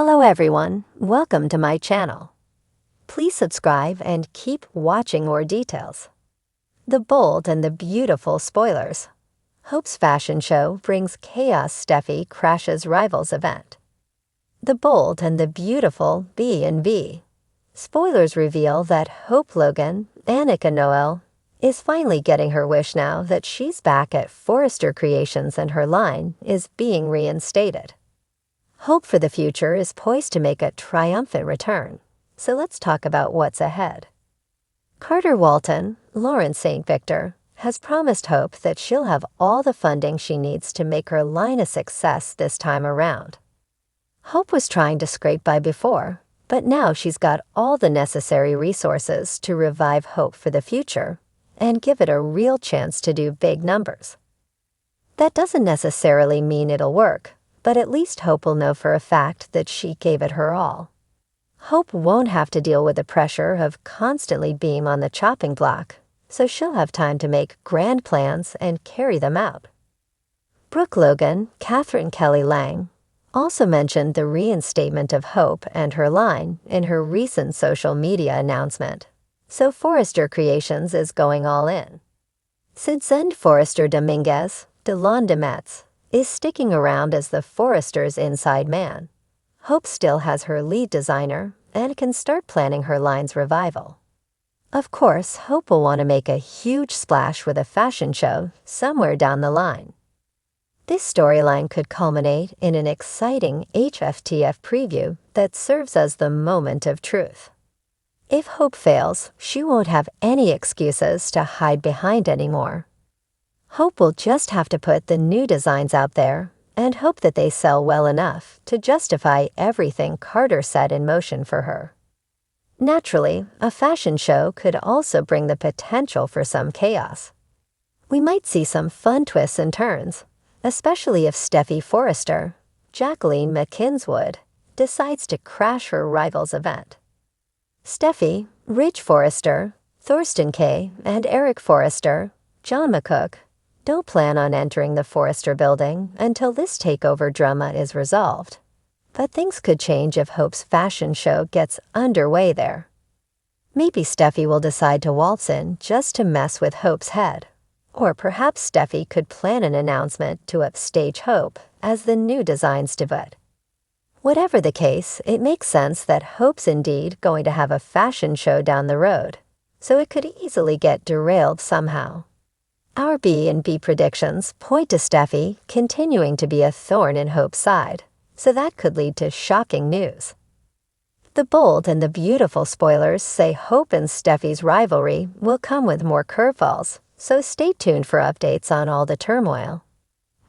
Hello everyone, welcome to my channel. Please subscribe and keep watching more details. The bold and the beautiful spoilers. Hope's fashion show brings chaos. Steffy crashes rivals event. The bold and the beautiful B&B. Spoilers reveal that Hope Logan, Annika Noel, is finally getting her wish now that she's back at Forrester Creations and her line is being reinstated. Hope for the future is poised to make a triumphant return, so let's talk about what's ahead. Carter Walton, Lauren St. Victor, has promised Hope that she'll have all the funding she needs to make her line a success this time around. Hope was trying to scrape by before, but now she's got all the necessary resources to revive Hope for the future and give it a real chance to do big numbers. That doesn't necessarily mean it'll work, but at least Hope will know for a fact that she gave it her all. Hope won't have to deal with the pressure of constantly being on the chopping block, so she'll have time to make grand plans and carry them out. Brooke Logan, Catherine Kelly Lang, also mentioned the reinstatement of Hope and her line in her recent social media announcement, so Forrester Creations is going all in. Since End Forrester Dominguez, Delon DeMetz, is sticking around as the Forrester's inside man, Hope still has her lead designer and can start planning her line's revival. Of course, Hope will want to make a huge splash with a fashion show somewhere down the line. This storyline could culminate in an exciting HFTF preview that serves as the moment of truth. If Hope fails, she won't have any excuses to hide behind anymore. Hope will just have to put the new designs out there and hope that they sell well enough to justify everything Carter set in motion for her. Naturally, a fashion show could also bring the potential for some chaos. We might see some fun twists and turns, especially if Steffy Forrester, Jacqueline McKinswood, decides to crash her rival's event. Steffy, Ridge Forrester, Thorsten Kaye, and Eric Forrester, John McCook, don't plan on entering the Forrester building until this takeover drama is resolved. But things could change if Hope's fashion show gets underway there. Maybe Steffy will decide to waltz in just to mess with Hope's head. Or perhaps Steffy could plan an announcement to upstage Hope as the new designs debut. Whatever the case, it makes sense that Hope's indeed going to have a fashion show down the road, so it could easily get derailed somehow. Our B&B predictions point to Steffy continuing to be a thorn in Hope's side, so that could lead to shocking news. The bold and the beautiful spoilers say Hope and Steffy's rivalry will come with more curveballs, so stay tuned for updates on all the turmoil.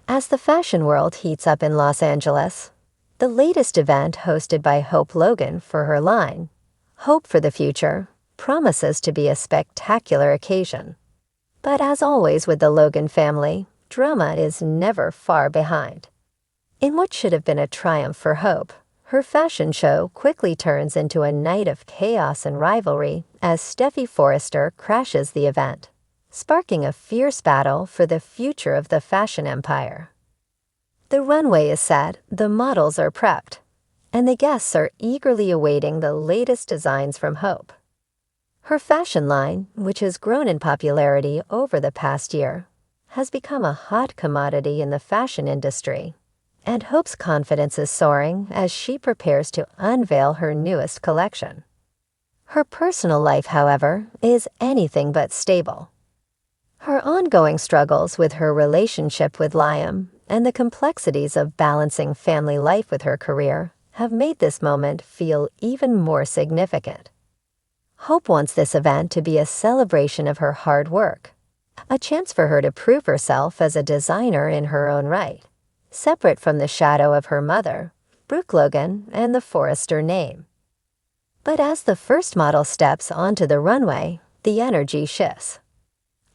As the fashion world heats up in Los Angeles, the latest event hosted by Hope Logan for her line, Hope for the Future, promises to be a spectacular occasion. But as always with the Logan family, drama is never far behind. In what should have been a triumph for Hope, her fashion show quickly turns into a night of chaos and rivalry as Steffy Forrester crashes the event, sparking a fierce battle for the future of the fashion empire. The runway is set, the models are prepped, and the guests are eagerly awaiting the latest designs from Hope. Her fashion line, which has grown in popularity over the past year, has become a hot commodity in the fashion industry, and Hope's confidence is soaring as she prepares to unveil her newest collection. Her personal life, however, is anything but stable. Her ongoing struggles with her relationship with Liam and the complexities of balancing family life with her career have made this moment feel even more significant. Hope wants this event to be a celebration of her hard work, a chance for her to prove herself as a designer in her own right, separate from the shadow of her mother, Brooke Logan, and the Forrester name. But as the first model steps onto the runway, the energy shifts.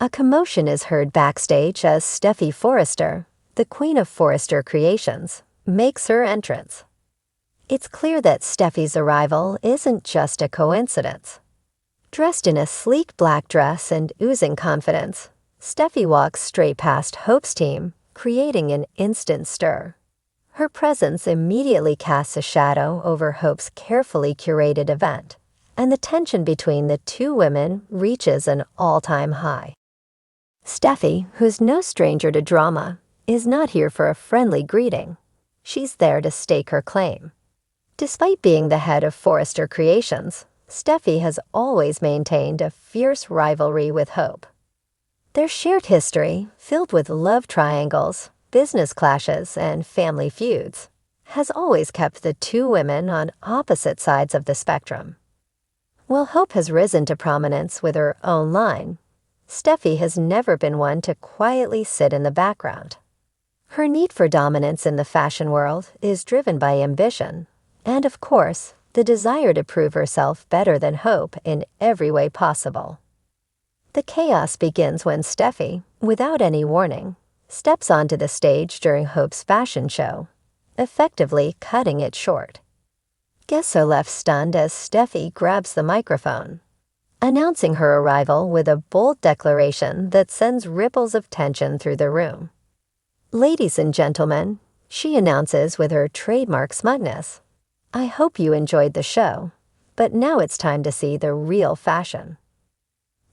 A commotion is heard backstage as Steffy Forrester, the queen of Forrester Creations, makes her entrance. It's clear that Steffy's arrival isn't just a coincidence. Dressed in a sleek black dress and oozing confidence, Steffy walks straight past Hope's team, creating an instant stir. Her presence immediately casts a shadow over Hope's carefully curated event, and the tension between the two women reaches an all-time high. Steffy, who's no stranger to drama, is not here for a friendly greeting. She's there to stake her claim. Despite being the head of Forrester Creations, Steffy has always maintained a fierce rivalry with Hope. Their shared history, filled with love triangles, business clashes, and family feuds, has always kept the two women on opposite sides of the spectrum. While Hope has risen to prominence with her own line, Steffy has never been one to quietly sit in the background. Her need for dominance in the fashion world is driven by ambition, and of course, the desire to prove herself better than Hope in every way possible. The chaos begins when Steffy, without any warning, steps onto the stage during Hope's fashion show, effectively cutting it short. Guests are left stunned as Steffy grabs the microphone, announcing her arrival with a bold declaration that sends ripples of tension through the room. "Ladies and gentlemen," she announces with her trademark smugness, "I hope you enjoyed the show, but now it's time to see the real fashion."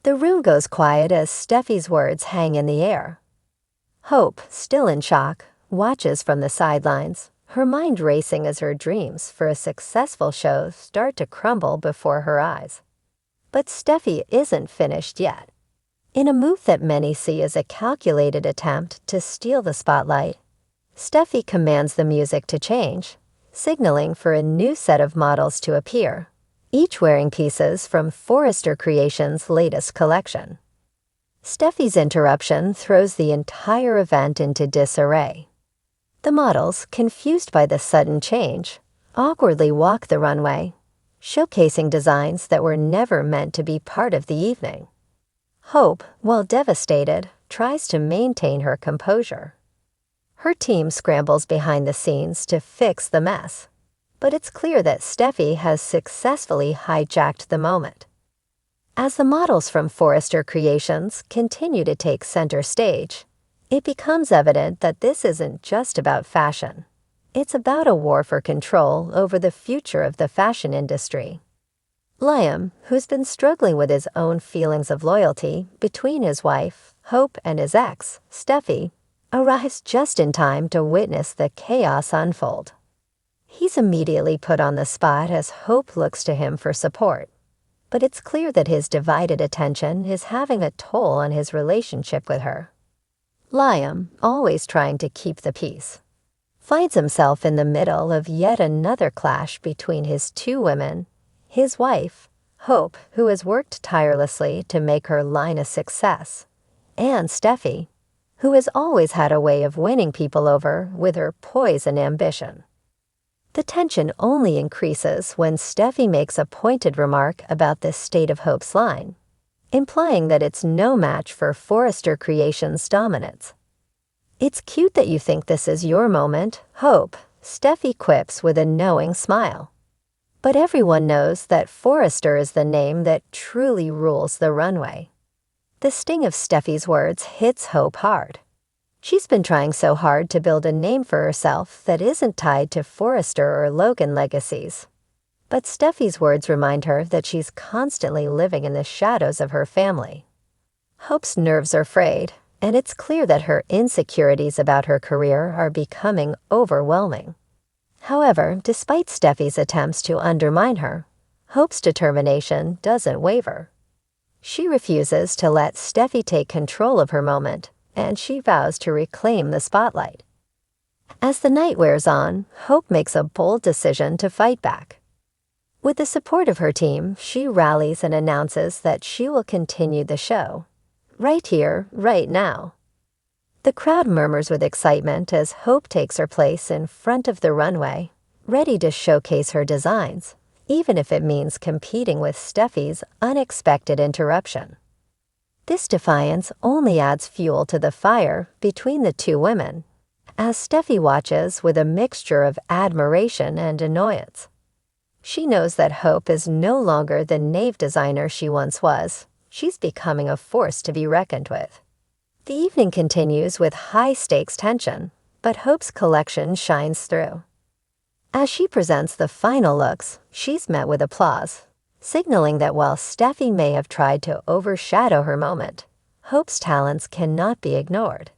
The room goes quiet as Steffy's words hang in the air. Hope, still in shock, watches from the sidelines, her mind racing as her dreams for a successful show start to crumble before her eyes. But Steffy isn't finished yet. In a move that many see as a calculated attempt to steal the spotlight, Steffy commands the music to change, signaling for a new set of models to appear, each wearing pieces from Forrester Creations' latest collection. Steffy's interruption throws the entire event into disarray. The models, confused by the sudden change, awkwardly walk the runway, showcasing designs that were never meant to be part of the evening. Hope, while devastated, tries to maintain her composure. Her team scrambles behind the scenes to fix the mess, but it's clear that Steffy has successfully hijacked the moment. As the models from Forrester Creations continue to take center stage, it becomes evident that this isn't just about fashion. It's about a war for control over the future of the fashion industry. Liam, who's been struggling with his own feelings of loyalty between his wife, Hope, and his ex, Steffy, arrives just in time to witness the chaos unfold. He's immediately put on the spot as Hope looks to him for support, but it's clear that his divided attention is having a toll on his relationship with her. Liam, always trying to keep the peace, finds himself in the middle of yet another clash between his two women, his wife, Hope, who has worked tirelessly to make her line a success, and Steffy, who has always had a way of winning people over with her poise and ambition. The tension only increases when Steffy makes a pointed remark about the state of Hope's line, implying that it's no match for Forrester Creations' dominance. "It's cute that you think this is your moment, Hope," Steffy quips with a knowing smile. But everyone knows that Forrester is the name that truly rules the runway. The sting of Steffy's words hits Hope hard. She's been trying so hard to build a name for herself that isn't tied to Forrester or Logan legacies. But Steffy's words remind her that she's constantly living in the shadows of her family. Hope's nerves are frayed, and it's clear that her insecurities about her career are becoming overwhelming. However, despite Steffy's attempts to undermine her, Hope's determination doesn't waver. She refuses to let Steffy take control of her moment, and she vows to reclaim the spotlight. As the night wears on, Hope makes a bold decision to fight back. With the support of her team, she rallies and announces that she will continue the show, right here, right now. The crowd murmurs with excitement as Hope takes her place in front of the runway, ready to showcase her designs, even if it means competing with Steffy's unexpected interruption. This defiance only adds fuel to the fire between the two women, as Steffy watches with a mixture of admiration and annoyance. She knows that Hope is no longer the knave designer she once was. She's becoming a force to be reckoned with. The evening continues with high-stakes tension, but Hope's collection shines through. As she presents the final looks, she's met with applause, signaling that while Steffi may have tried to overshadow her moment, Hope's talents cannot be ignored.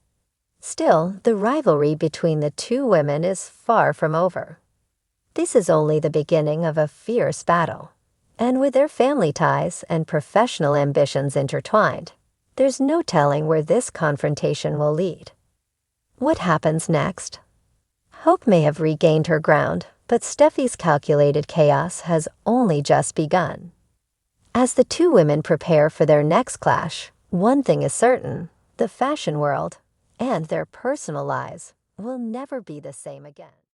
Still, the rivalry between the two women is far from over. This is only the beginning of a fierce battle, and with their family ties and professional ambitions intertwined, there's no telling where this confrontation will lead. What happens next? Hope may have regained her ground, but Steffi's calculated chaos has only just begun. As the two women prepare for their next clash, one thing is certain: the fashion world and their personal lives will never be the same again.